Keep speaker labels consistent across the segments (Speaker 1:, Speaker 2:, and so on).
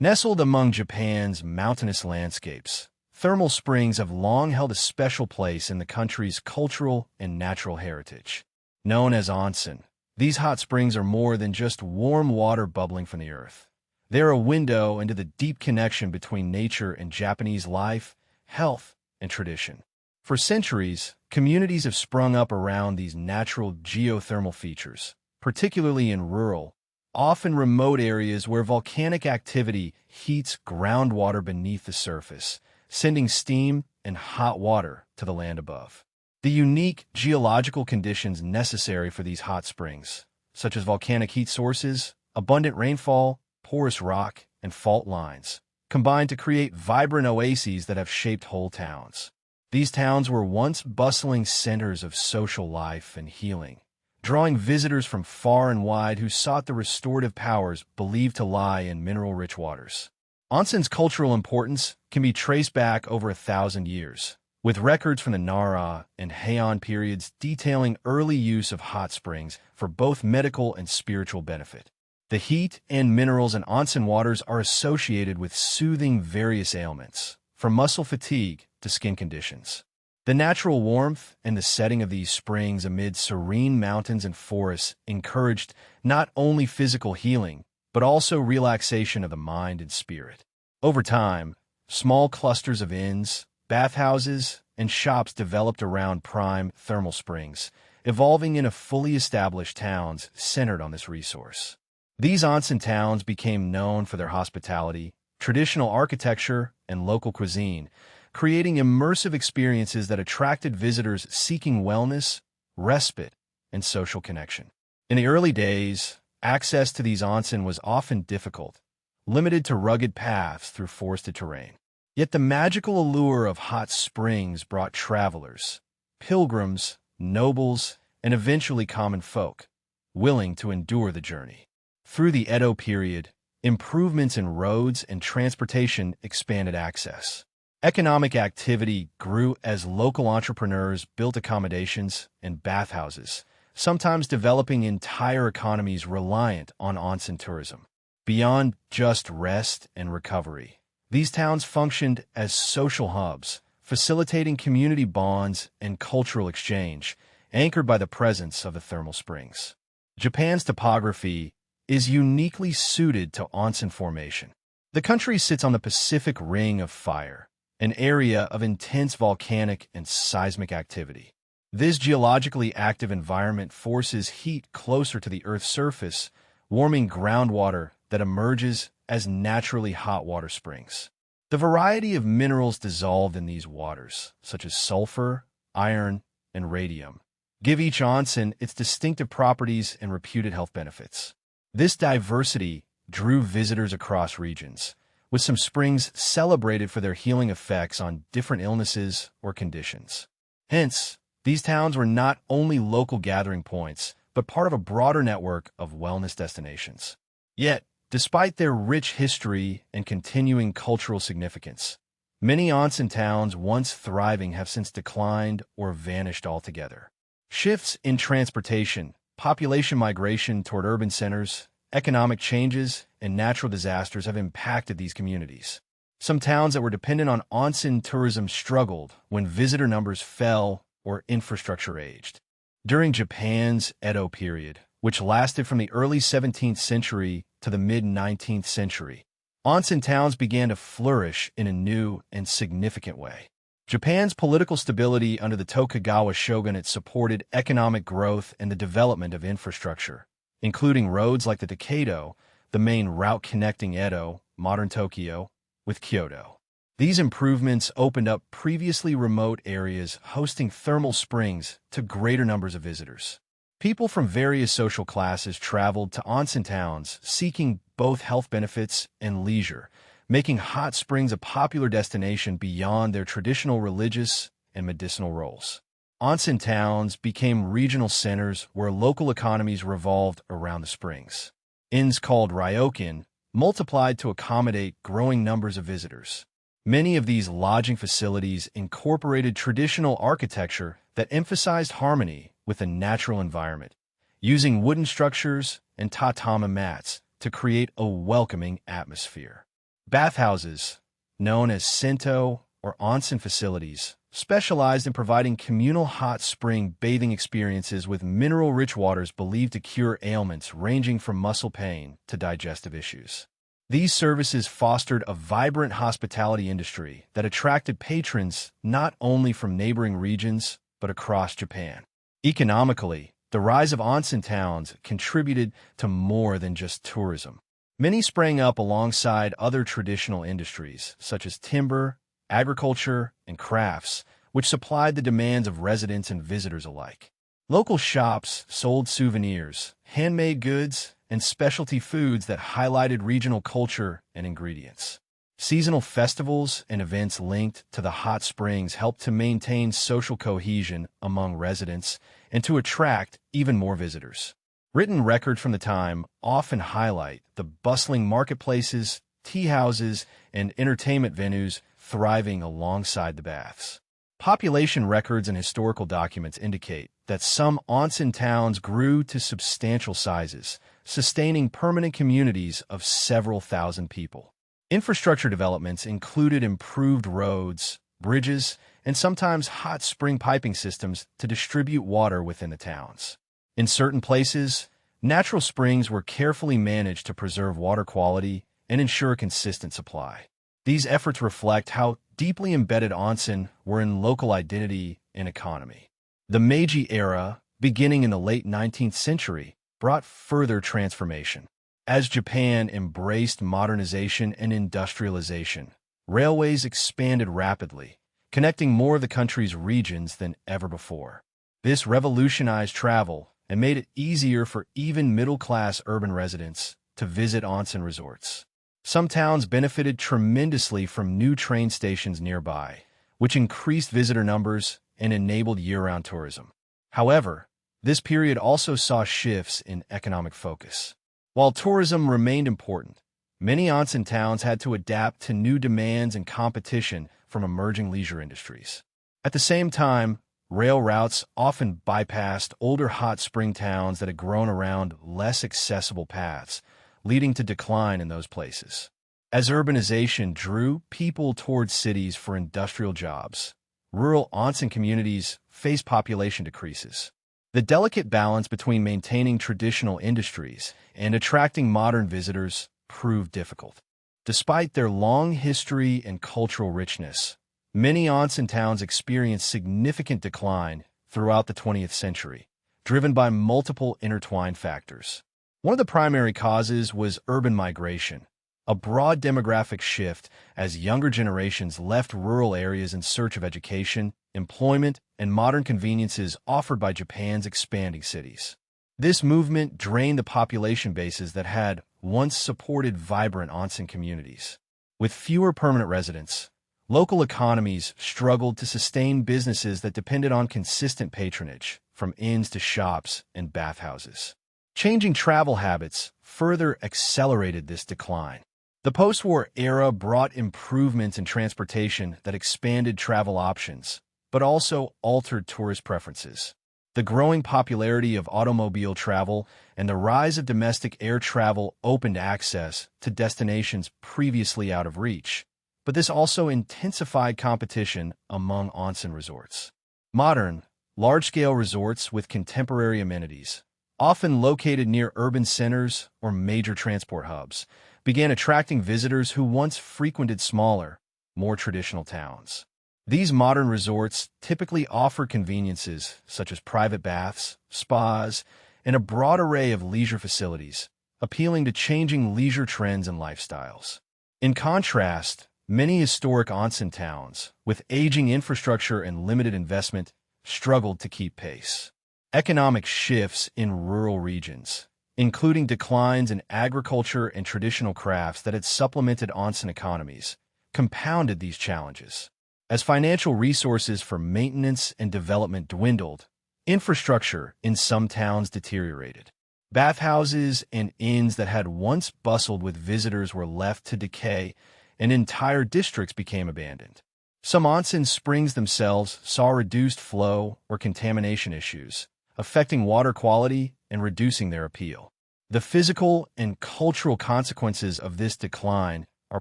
Speaker 1: Nestled among Japan's mountainous landscapes, thermal springs have long held a special place in the country's cultural and natural heritage. Known as onsen, these hot springs are more than just warm water bubbling from the earth. They're a window into the deep connection between nature and Japanese life, health, and tradition. For centuries, communities have sprung up around these natural geothermal features, particularly in rural, often remote areas where volcanic activity heats groundwater beneath the surface, sending steam and hot water to the land above. The unique geological conditions necessary for these hot springs, such as volcanic heat sources, abundant rainfall, porous rock, and fault lines, combine to create vibrant oases that have shaped whole towns. These towns were once bustling centers of social life and healing, drawing visitors from far and wide who sought the restorative powers believed to lie in mineral-rich waters. Onsen's cultural importance can be traced back over 1,000 years, with records from the Nara and Heian periods detailing early use of hot springs for both medical and spiritual benefit. The heat and minerals in onsen waters are associated with soothing various ailments, from muscle fatigue to skin conditions. The natural warmth and the setting of these springs amid serene mountains and forests encouraged not only physical healing, but also relaxation of the mind and spirit. Over time, small clusters of inns, bathhouses, and shops developed around prime thermal springs, evolving into fully established towns centered on this resource. These onsen towns became known for their hospitality, traditional architecture, and local cuisine, creating immersive experiences that attracted visitors seeking wellness, respite, and social connection. In the early days, access to these onsen was often difficult, limited to rugged paths through forested terrain. Yet the magical allure of hot springs brought travelers, pilgrims, nobles, and eventually common folk, willing to endure the journey. Through the Edo period, improvements in roads and transportation expanded access. Economic activity grew as local entrepreneurs built accommodations and bathhouses, sometimes developing entire economies reliant on onsen tourism. Beyond just rest and recovery, these towns functioned as social hubs, facilitating community bonds and cultural exchange, anchored by the presence of the thermal springs. Japan's topography is uniquely suited to onsen formation. The country sits on the Pacific Ring of Fire, an area of intense volcanic and seismic activity. This geologically active environment forces heat closer to the Earth's surface, warming groundwater that emerges as naturally hot water springs. The variety of minerals dissolved in these waters, such as sulfur, iron, and radium, give each onsen its distinctive properties and reputed health benefits. This diversity drew visitors across regions, with some springs celebrated for their healing effects on different illnesses or conditions. Hence, these towns were not only local gathering points, but part of a broader network of wellness destinations. Yet, despite their rich history and continuing cultural significance, many onsen towns once thriving have since declined or vanished altogether. Shifts in transportation, population migration toward urban centers, economic changes, and natural disasters have impacted these communities. Some towns that were dependent on onsen tourism struggled when visitor numbers fell or infrastructure aged. During Japan's Edo period, which lasted from the early 17th century to the mid-19th century, onsen towns began to flourish in a new and significant way. Japan's political stability under the Tokugawa shogunate supported economic growth and the development of infrastructure, including roads like the Tokaido, the main route connecting Edo, modern Tokyo, with Kyoto. These improvements opened up previously remote areas hosting thermal springs to greater numbers of visitors. People from various social classes traveled to onsen towns seeking both health benefits and leisure, making hot springs a popular destination beyond their traditional religious and medicinal roles. Onsen towns became regional centers where local economies revolved around the springs. Inns called ryokan multiplied to accommodate growing numbers of visitors. Many of these lodging facilities incorporated traditional architecture that emphasized harmony with the natural environment, using wooden structures and tatami mats to create a welcoming atmosphere. Bathhouses, known as Sento or Onsen facilities, specialized in providing communal hot spring bathing experiences with mineral-rich waters believed to cure ailments ranging from muscle pain to digestive issues. These services fostered a vibrant hospitality industry that attracted patrons not only from neighboring regions but across Japan. Economically, the rise of onsen towns contributed to more than just tourism. Many sprang up alongside other traditional industries, such as timber, agriculture, and crafts, which supplied the demands of residents and visitors alike. Local shops sold souvenirs, handmade goods, and specialty foods that highlighted regional culture and ingredients. Seasonal festivals and events linked to the hot springs helped to maintain social cohesion among residents and to attract even more visitors. Written records from the time often highlight the bustling marketplaces, tea houses, and entertainment venues thriving alongside the baths. Population records and historical documents indicate that some onsen towns grew to substantial sizes, sustaining permanent communities of several thousand people. Infrastructure developments included improved roads, bridges, and sometimes hot spring piping systems to distribute water within the towns. In certain places, natural springs were carefully managed to preserve water quality and ensure a consistent supply. These efforts reflect how deeply embedded onsen were in local identity and economy. The Meiji era, beginning in the late 19th century, brought further transformation. As Japan embraced modernization and industrialization, railways expanded rapidly, connecting more of the country's regions than ever before. This revolutionized travel and made it easier for even middle-class urban residents to visit onsen resorts. Some towns benefited tremendously from new train stations nearby, which increased visitor numbers and enabled year-round tourism. However, this period also saw shifts in economic focus. While tourism remained important, many onsen towns had to adapt to new demands and competition from emerging leisure industries. At the same time, rail routes often bypassed older hot spring towns that had grown around less accessible paths, leading to decline in those places. As urbanization drew people towards cities for industrial jobs, rural onsen communities faced population decreases. The delicate balance between maintaining traditional industries and attracting modern visitors proved difficult. Despite their long history and cultural richness, many onsen towns experienced significant decline throughout the 20th century, driven by multiple intertwined factors. One of the primary causes was urban migration, a broad demographic shift as younger generations left rural areas in search of education, employment, and modern conveniences offered by Japan's expanding cities. This movement drained the population bases that had once supported vibrant onsen communities. With fewer permanent residents, local economies struggled to sustain businesses that depended on consistent patronage, from inns to shops and bathhouses. Changing travel habits further accelerated this decline. The post-war era brought improvements in transportation that expanded travel options, but also altered tourist preferences. The growing popularity of automobile travel and the rise of domestic air travel opened access to destinations previously out of reach, but this also intensified competition among onsen resorts. Modern, large-scale resorts with contemporary amenities, often located near urban centers or major transport hubs, began attracting visitors who once frequented smaller, more traditional towns. These modern resorts typically offer conveniences such as private baths, spas, and a broad array of leisure facilities, appealing to changing leisure trends and lifestyles. In contrast, many historic onsen towns, with aging infrastructure and limited investment, struggled to keep pace. Economic shifts in rural regions, including declines in agriculture and traditional crafts that had supplemented onsen economies, compounded these challenges. As financial resources for maintenance and development dwindled, infrastructure in some towns deteriorated. Bathhouses and inns that had once bustled with visitors were left to decay, and entire districts became abandoned. Some onsen springs themselves saw reduced flow or contamination issues, affecting water quality and reducing their appeal. The physical and cultural consequences of this decline are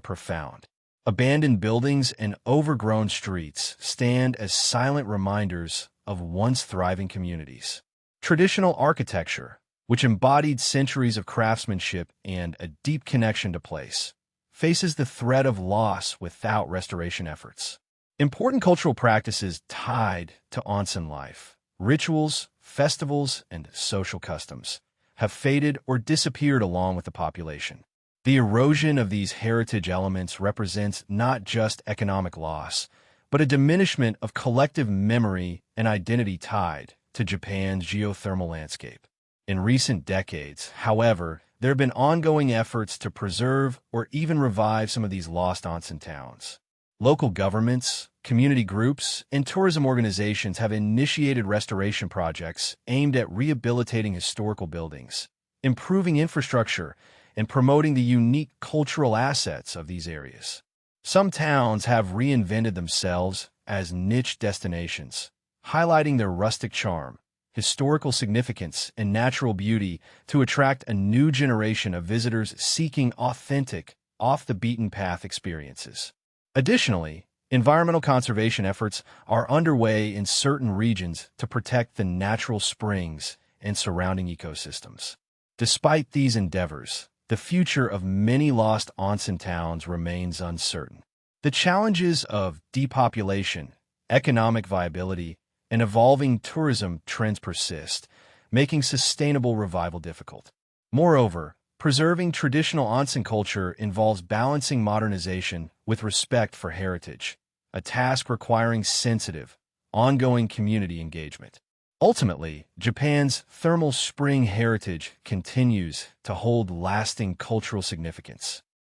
Speaker 1: profound. Abandoned buildings and overgrown streets stand as silent reminders of once thriving communities. Traditional architecture, which embodied centuries of craftsmanship and a deep connection to place, faces the threat of loss without restoration efforts. Important cultural practices tied to onsen life, rituals, festivals, and social customs, have faded or disappeared along with the population. The erosion of these heritage elements represents not just economic loss, but a diminishment of collective memory and identity tied to Japan's geothermal landscape. In recent decades, however, there have been ongoing efforts to preserve or even revive some of these lost onsen towns. Local governments, community groups, and tourism organizations have initiated restoration projects aimed at rehabilitating historical buildings, improving infrastructure, and promoting the unique cultural assets of these areas. Some towns have reinvented themselves as niche destinations, highlighting their rustic charm, historical significance, and natural beauty to attract a new generation of visitors seeking authentic, off-the-beaten-path experiences. Additionally, environmental conservation efforts are underway in certain regions to protect the natural springs and surrounding ecosystems. Despite these endeavors, the future of many lost onsen towns remains uncertain. The challenges of depopulation, economic viability, and evolving tourism trends persist, making sustainable revival difficult. Moreover, preserving traditional onsen culture involves balancing modernization with respect for heritage, a task requiring sensitive, ongoing community engagement. Ultimately, Japan's thermal spring heritage continues to hold lasting cultural significance.